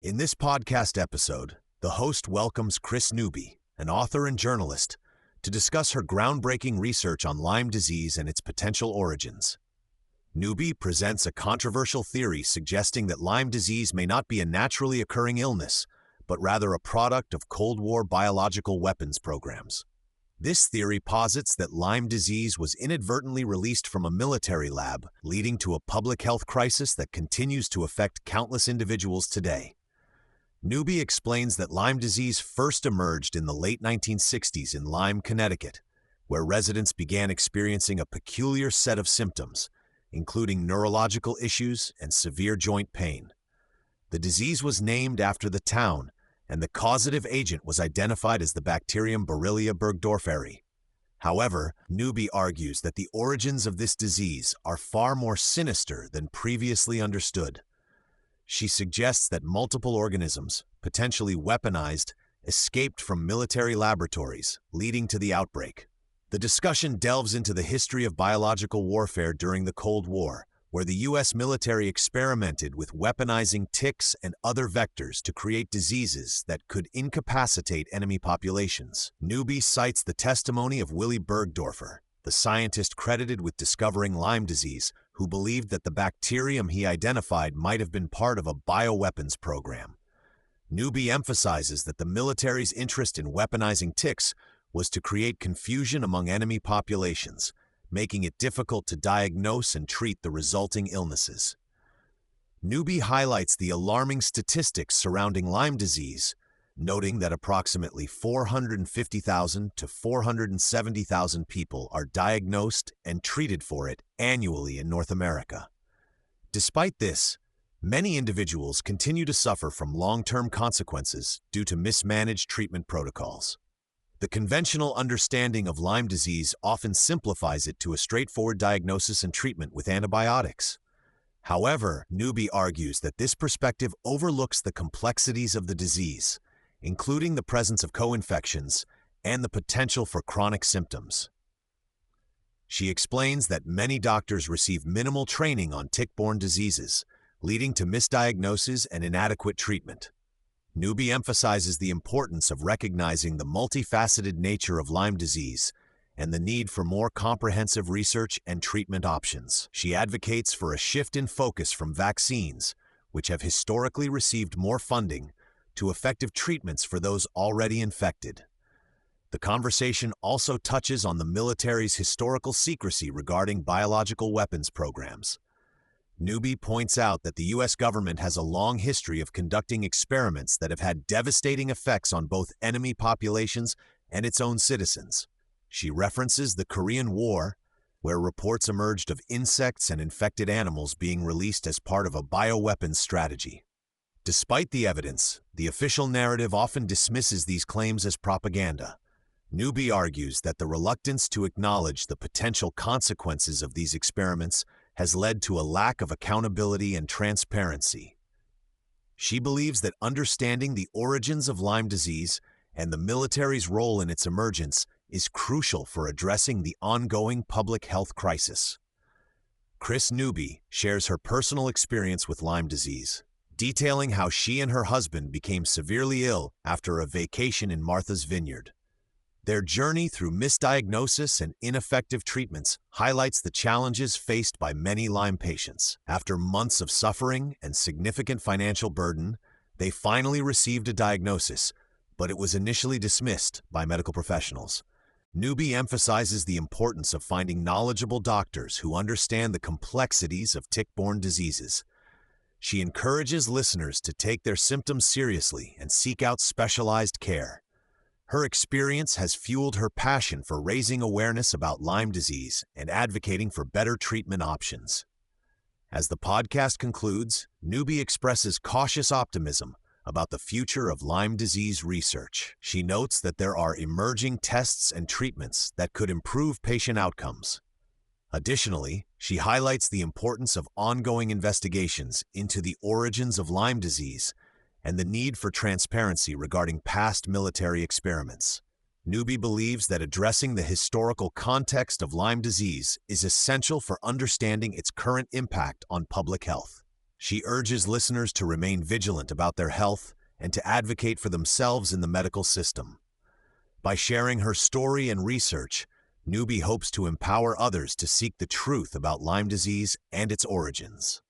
In this podcast episode, the host welcomes Kris Newby, an author and journalist, to discuss her groundbreaking research on Lyme disease and its potential origins. Newby presents a controversial theory suggesting that Lyme disease may not be a naturally occurring illness, but rather a product of Cold War biological weapons programs. This theory posits that Lyme disease was inadvertently released from a military lab, leading to a public health crisis that continues to affect countless individuals today. Newby explains that Lyme disease first emerged in the late 1960s in Lyme, Connecticut, where residents began experiencing a peculiar set of symptoms, including neurological issues and severe joint pain. The disease was named after the town, and the causative agent was identified as the bacterium Borrelia burgdorferi. However, Newby argues that the origins of this disease are far more sinister than previously understood. She suggests that multiple organisms, potentially weaponized, escaped from military laboratories, leading to the outbreak. The discussion delves into the history of biological warfare during the Cold War, where the U.S. military experimented with weaponizing ticks and other vectors to create diseases that could incapacitate enemy populations. Newby cites the testimony of Willy Burgdorfer, the scientist credited with discovering Lyme disease, who believed that the bacterium he identified might have been part of a bioweapons program. Newby emphasizes that the military's interest in weaponizing ticks was to create confusion among enemy populations, making it difficult to diagnose and treat the resulting illnesses. Newby highlights the alarming statistics surrounding Lyme disease, noting that approximately 450,000 to 470,000 people are diagnosed and treated for it annually in North America. Despite this, many individuals continue to suffer from long-term consequences due to mismanaged treatment protocols. The conventional understanding of Lyme disease often simplifies it to a straightforward diagnosis and treatment with antibiotics. However, Newby argues that this perspective overlooks the complexities of the disease, including the presence of co-infections and the potential for chronic symptoms. She explains that many doctors receive minimal training on tick-borne diseases, leading to misdiagnoses and inadequate treatment. Newby emphasizes the importance of recognizing the multifaceted nature of Lyme disease and the need for more comprehensive research and treatment options. She advocates for a shift in focus from vaccines, which have historically received more funding, to effective treatments for those already infected. The conversation also touches on the military's historical secrecy regarding biological weapons programs. Newby points out that the U.S. government has a long history of conducting experiments that have had devastating effects on both enemy populations and its own citizens. She references the Korean War, where reports emerged of insects and infected animals being released as part of a bioweapons strategy. Despite the evidence, the official narrative often dismisses these claims as propaganda. Newby argues that the reluctance to acknowledge the potential consequences of these experiments has led to a lack of accountability and transparency. She believes that understanding the origins of Lyme disease and the military's role in its emergence is crucial for addressing the ongoing public health crisis. Kris Newby shares her personal experience with Lyme disease, detailing how she and her husband became severely ill after a vacation in Martha's Vineyard. Their journey through misdiagnosis and ineffective treatments highlights the challenges faced by many Lyme patients. After months of suffering and significant financial burden, they finally received a diagnosis, but it was initially dismissed by medical professionals. Newby emphasizes the importance of finding knowledgeable doctors who understand the complexities of tick-borne diseases. She encourages listeners to take their symptoms seriously and seek out specialized care. Her experience has fueled her passion for raising awareness about Lyme disease and advocating for better treatment options. As the podcast concludes, Newby expresses cautious optimism about the future of Lyme disease research. She notes that there are emerging tests and treatments that could improve patient outcomes. Additionally, she highlights the importance of ongoing investigations into the origins of Lyme disease and the need for transparency regarding past military experiments. Newby believes that addressing the historical context of Lyme disease is essential for understanding its current impact on public health. She urges listeners to remain vigilant about their health and to advocate for themselves in the medical system. By sharing her story and research, Newby hopes to empower others to seek the truth about Lyme disease and its origins.